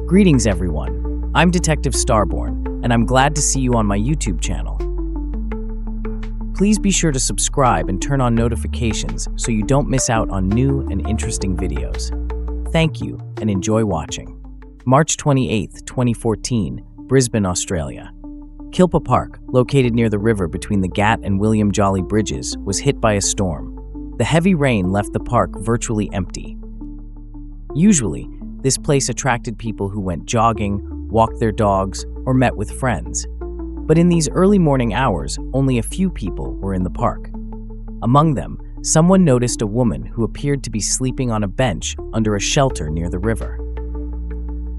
Greetings everyone, I'm Detective STARBORN, and I'm glad to see you on my YouTube channel. Please be sure to subscribe and turn on notifications so you don't miss out on new and interesting videos. Thank you, and enjoy watching. March 28, 2014, Brisbane, Australia. Kurilpa Park, located near the river between the Gat and William Jolly bridges, was hit by a storm. The heavy rain left the park virtually empty. Usually, this place attracted people who went jogging, walked their dogs, or met with friends. But in these early morning hours, only a few people were in the park. Among them, someone noticed a woman who appeared to be sleeping on a bench under a shelter near the river.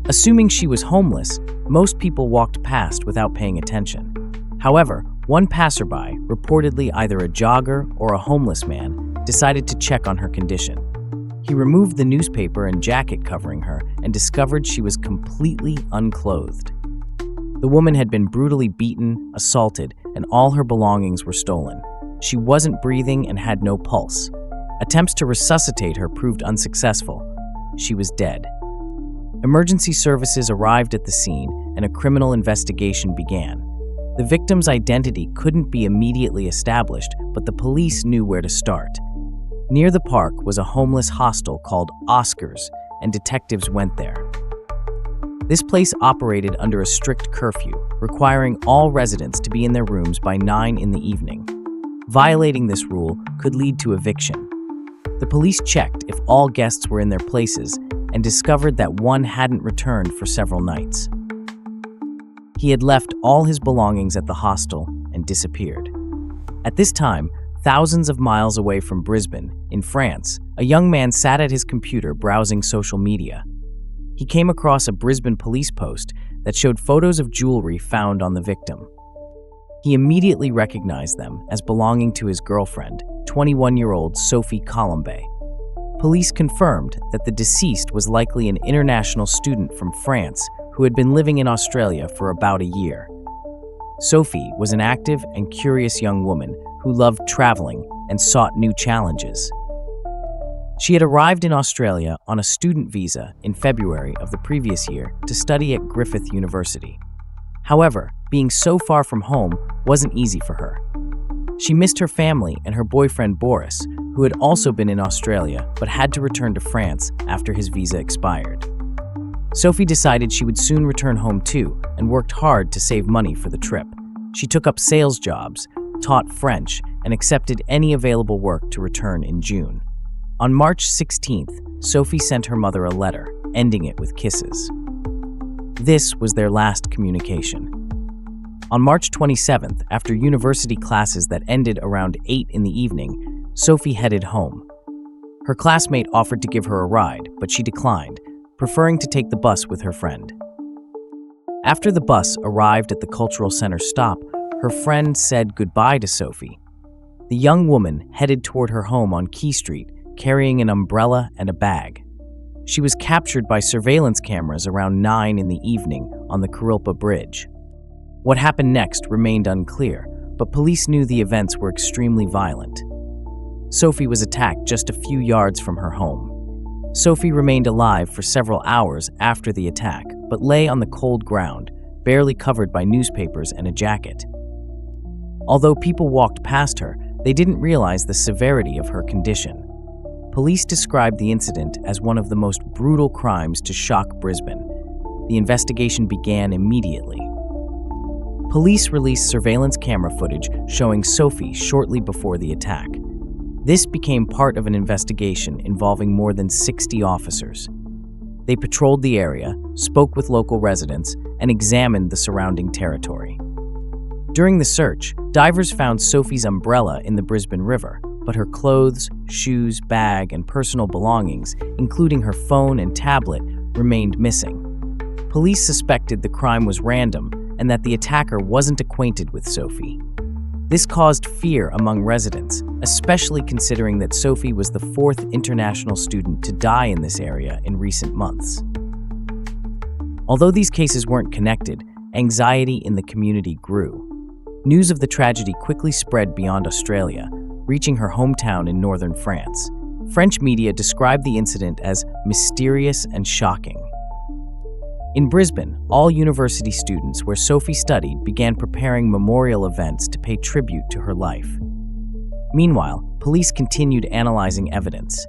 Assuming she was homeless, most people walked past without paying attention. However, one passerby, reportedly either a jogger or a homeless man, decided to check on her condition. He removed the newspaper and jacket covering her and discovered she was completely unclothed. The woman had been brutally beaten, assaulted, and all her belongings were stolen. She wasn't breathing and had no pulse. Attempts to resuscitate her proved unsuccessful. She was dead. Emergency services arrived at the scene and a criminal investigation began. The victim's identity couldn't be immediately established, but the police knew where to start. Near the park was a homeless hostel called Oscars, and detectives went there. This place operated under a strict curfew, requiring all residents to be in their rooms by 9 in the evening. Violating this rule could lead to eviction. The police checked if all guests were in their places and discovered that one hadn't returned for several nights. He had left all his belongings at the hostel and disappeared. At this time, thousands of miles away from Brisbane, in France, a young man sat at his computer browsing social media. He came across a Brisbane police post that showed photos of jewelry found on the victim. He immediately recognized them as belonging to his girlfriend, 21-year-old Sophie Collombet. Police confirmed that the deceased was likely an international student from France who had been living in Australia for about a year. Sophie was an active and curious young woman who loved traveling and sought new challenges. She had arrived in Australia on a student visa in February of the previous year to study at Griffith University. However, being so far from home wasn't easy for her. She missed her family and her boyfriend Boris, who had also been in Australia but had to return to France after his visa expired. Sophie decided she would soon return home too and worked hard to save money for the trip. She took up sales jobs, taught French, and accepted any available work to return in June. On March 16th, Sophie sent her mother a letter, ending it with kisses. This was their last communication. On March 27th, after university classes that ended around 8 in the evening, Sophie headed home. Her classmate offered to give her a ride, but she declined, preferring to take the bus with her friend. After the bus arrived at the cultural center stop, her friend said goodbye to Sophie. The young woman headed toward her home on Key Street, carrying an umbrella and a bag. She was captured by surveillance cameras around 9 in the evening on the Kurilpa Bridge. What happened next remained unclear, but police knew the events were extremely violent. Sophie was attacked just a few yards from her home. Sophie remained alive for several hours after the attack, but lay on the cold ground, barely covered by newspapers and a jacket. Although people walked past her, they didn't realize the severity of her condition. Police described the incident as one of the most brutal crimes to shock Brisbane. The investigation began immediately. Police released surveillance camera footage showing Sophie shortly before the attack. This became part of an investigation involving more than 60 officers. They patrolled the area, spoke with local residents, and examined the surrounding territory. During the search, divers found Sophie's umbrella in the Brisbane River, but her clothes, shoes, bag, and personal belongings, including her phone and tablet, remained missing. Police suspected the crime was random and that the attacker wasn't acquainted with Sophie. This caused fear among residents, especially considering that Sophie was the 4th international student to die in this area in recent months. Although these cases weren't connected, anxiety in the community grew. News of the tragedy quickly spread beyond Australia, reaching her hometown in northern France. French media described the incident as mysterious and shocking. In Brisbane, all university students where Sophie studied began preparing memorial events to pay tribute to her life. Meanwhile, police continued analyzing evidence.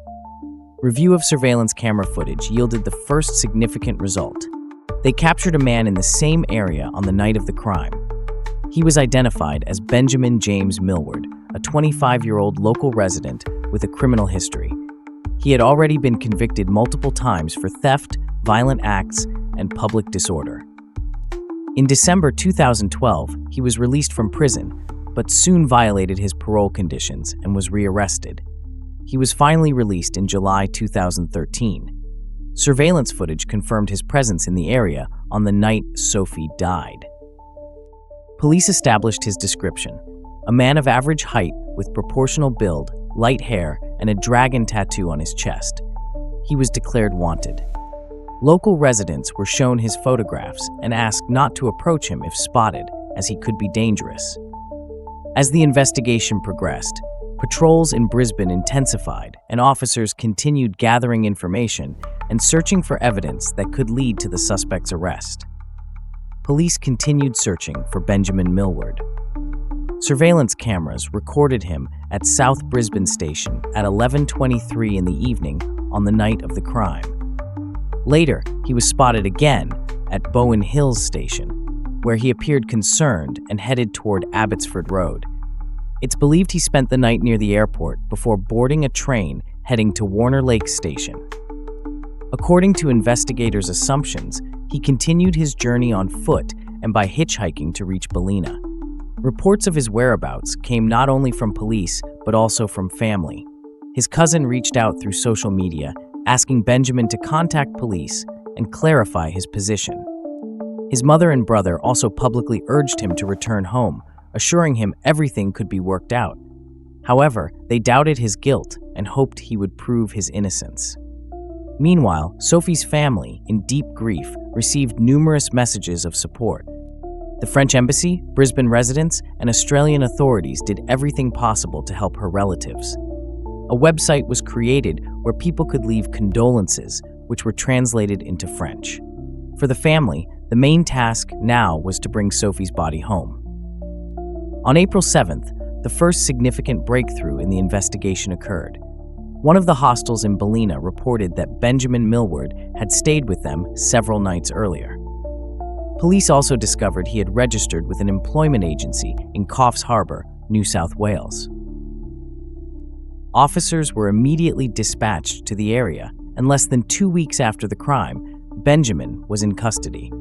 Review of surveillance camera footage yielded the first significant result. They captured a man in the same area on the night of the crime. He was identified as Benjamin James Milward, a 25-year-old local resident with a criminal history. He had already been convicted multiple times for theft, violent acts, and public disorder. In December 2012, he was released from prison, but soon violated his parole conditions and was rearrested. He was finally released in July 2013. Surveillance footage confirmed his presence in the area on the night Sophie died. Police established his description: a man of average height with proportional build, light hair, and a dragon tattoo on his chest. He was declared wanted. Local residents were shown his photographs and asked not to approach him if spotted, as he could be dangerous. As the investigation progressed, patrols in Brisbane intensified and officers continued gathering information and searching for evidence that could lead to the suspect's arrest. Police continued searching for Benjamin Milward. Surveillance cameras recorded him at South Brisbane Station at 11:23 in the evening on the night of the crime. Later, he was spotted again at Bowen Hills Station, where he appeared concerned and headed toward Abbotsford Road. It's believed he spent the night near the airport before boarding a train heading to Warner Lake Station. According to investigators' assumptions, he continued his journey on foot and by hitchhiking to reach Ballina. Reports of his whereabouts came not only from police, but also from family. His cousin reached out through social media, asking Benjamin to contact police and clarify his position. His mother and brother also publicly urged him to return home, assuring him everything could be worked out. However, they doubted his guilt and hoped he would prove his innocence. Meanwhile, Sophie's family, in deep grief, received numerous messages of support. The French Embassy, Brisbane residents, and Australian authorities did everything possible to help her relatives. A website was created where people could leave condolences, which were translated into French. For the family, the main task now was to bring Sophie's body home. On April 7th, the first significant breakthrough in the investigation occurred. One of the hostels in Ballina reported that Benjamin Milward had stayed with them several nights earlier. Police also discovered he had registered with an employment agency in Coffs Harbour, New South Wales. Officers were immediately dispatched to the area, and less than 2 weeks after the crime, Benjamin was in custody.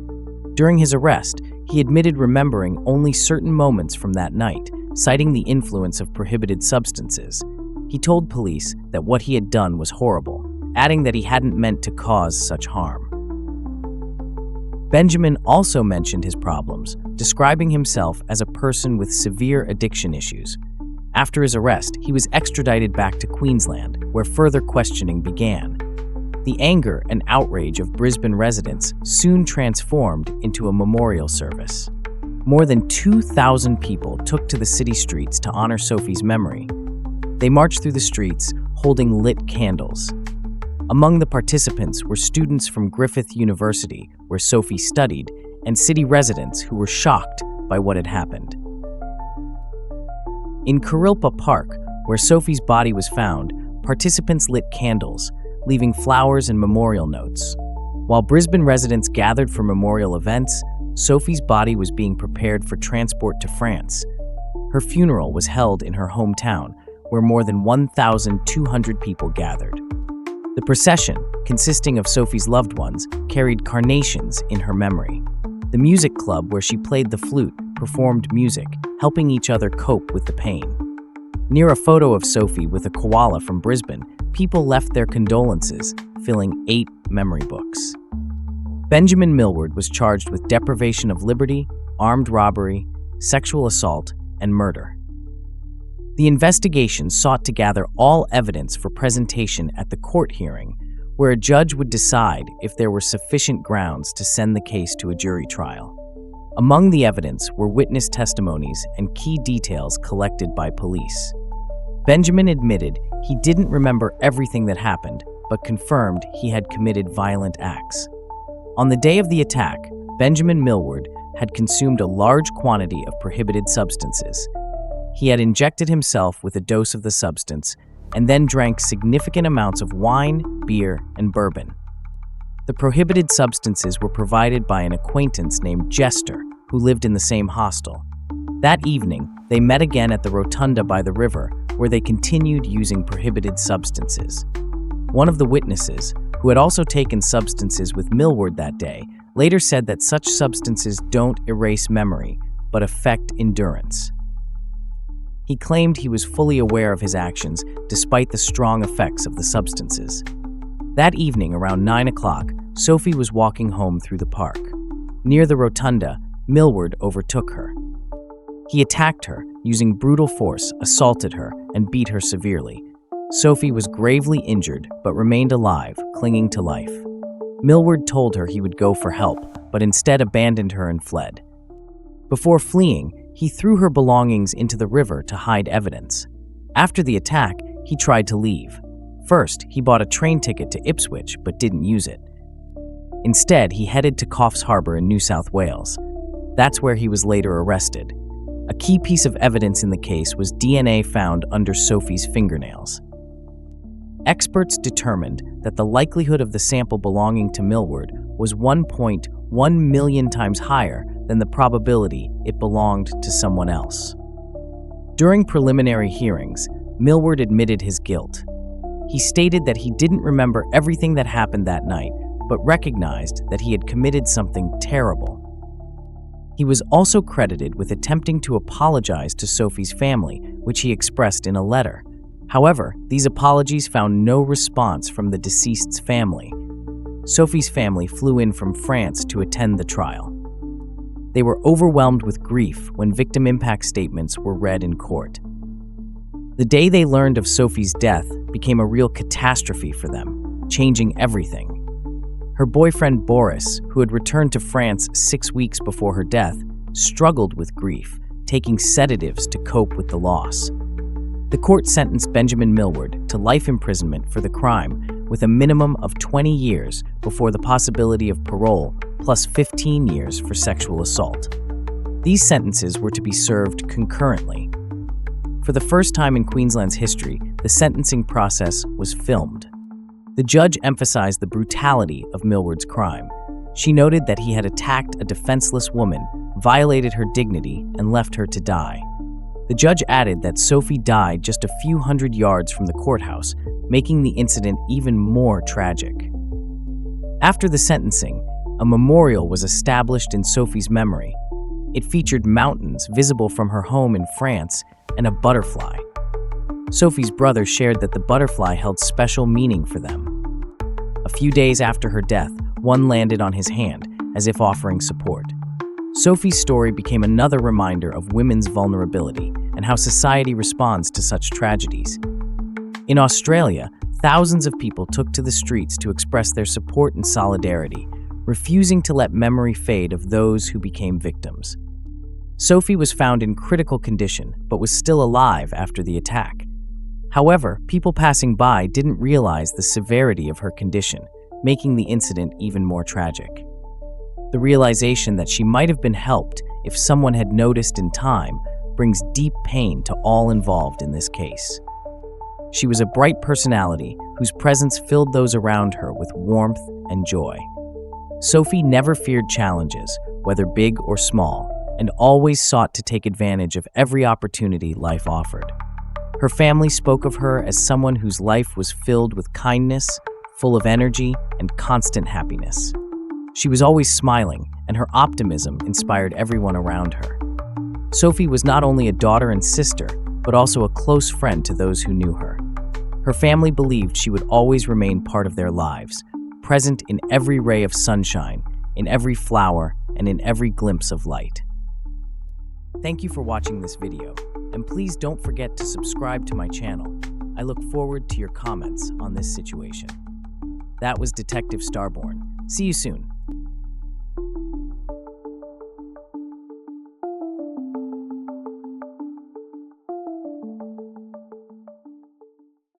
During his arrest, he admitted remembering only certain moments from that night, citing the influence of prohibited substances. He told police that what he had done was horrible, adding that he hadn't meant to cause such harm. Benjamin also mentioned his problems, describing himself as a person with severe addiction issues. After his arrest, he was extradited back to Queensland, where further questioning began. The anger and outrage of Brisbane residents soon transformed into a memorial service. More than 2,000 people took to the city streets to honor Sophie's memory. They marched through the streets, holding lit candles. Among the participants were students from Griffith University, where Sophie studied, and city residents who were shocked by what had happened. In Kurilpa Park, where Sophie's body was found, participants lit candles, leaving flowers and memorial notes. While Brisbane residents gathered for memorial events, Sophie's body was being prepared for transport to France. Her funeral was held in her hometown, where more than 1,200 people gathered. The procession, consisting of Sophie's loved ones, carried carnations in her memory. The music club where she played the flute performed music, helping each other cope with the pain. Near a photo of Sophie with a koala from Brisbane, people left their condolences, filling 8 memory books. Benjamin Milward was charged with deprivation of liberty, armed robbery, sexual assault, and murder. The investigation sought to gather all evidence for presentation at the court hearing, where a judge would decide if there were sufficient grounds to send the case to a jury trial. Among the evidence were witness testimonies and key details collected by police. Benjamin admitted he didn't remember everything that happened, but confirmed he had committed violent acts. On the day of the attack, Benjamin Milward had consumed a large quantity of prohibited substances. He had injected himself with a dose of the substance and then drank significant amounts of wine, beer, and bourbon. The prohibited substances were provided by an acquaintance named Jester, who lived in the same hostel. That evening, they met again at the rotunda by the river, where they continued using prohibited substances. One of the witnesses, who had also taken substances with Milward that day, later said that such substances don't erase memory, but affect endurance. He claimed he was fully aware of his actions despite the strong effects of the substances. That evening, around 9 o'clock, Sophie was walking home through the park. Near the rotunda, Milward overtook her. He attacked her, using brutal force, assaulted her, and beat her severely. Sophie was gravely injured but remained alive, clinging to life. Milward told her he would go for help, but instead abandoned her and fled. Before fleeing, he threw her belongings into the river to hide evidence. After the attack, he tried to leave. First, he bought a train ticket to Ipswich but didn't use it. Instead, he headed to Coffs Harbour in New South Wales. That's where he was later arrested. A key piece of evidence in the case was DNA found under Sophie's fingernails. Experts determined that the likelihood of the sample belonging to Milward was 1.1 million times higher than the probability it belonged to someone else. During preliminary hearings, Milward admitted his guilt. He stated that he didn't remember everything that happened that night, but recognized that he had committed something terrible. He was also credited with attempting to apologize to Sophie's family, which he expressed in a letter. However, these apologies found no response from the deceased's family. Sophie's family flew in from France to attend the trial. They were overwhelmed with grief when victim impact statements were read in court. The day they learned of Sophie's death became a real catastrophe for them, changing everything. Her boyfriend Boris, who had returned to France 6 weeks before her death, struggled with grief, taking sedatives to cope with the loss. The court sentenced Benjamin Milward to life imprisonment for the crime, with a minimum of 20 years before the possibility of parole, plus 15 years for sexual assault. These sentences were to be served concurrently. For the first time in Queensland's history, the sentencing process was filmed. The judge emphasized the brutality of Milward's crime. She noted that he had attacked a defenseless woman, violated her dignity, and left her to die. The judge added that Sophie died just a few hundred yards from the courthouse, making the incident even more tragic. After the sentencing, a memorial was established in Sophie's memory. It featured mountains visible from her home in France and a butterfly. Sophie's brother shared that the butterfly held special meaning for them. A few days after her death, one landed on his hand, as if offering support. Sophie's story became another reminder of women's vulnerability and how society responds to such tragedies. In Australia, thousands of people took to the streets to express their support and solidarity, refusing to let memory fade of those who became victims. Sophie was found in critical condition, but was still alive after the attack. However, people passing by didn't realize the severity of her condition, making the incident even more tragic. The realization that she might have been helped if someone had noticed in time brings deep pain to all involved in this case. She was a bright personality whose presence filled those around her with warmth and joy. Sophie never feared challenges, whether big or small, and always sought to take advantage of every opportunity life offered. Her family spoke of her as someone whose life was filled with kindness, full of energy, and constant happiness. She was always smiling, and her optimism inspired everyone around her. Sophie was not only a daughter and sister, but also a close friend to those who knew her. Her family believed she would always remain part of their lives, present in every ray of sunshine, in every flower, and in every glimpse of light. Thank you for watching this video, and please don't forget to subscribe to my channel. I look forward to your comments on this situation. That was Detective STARBORN. See you soon.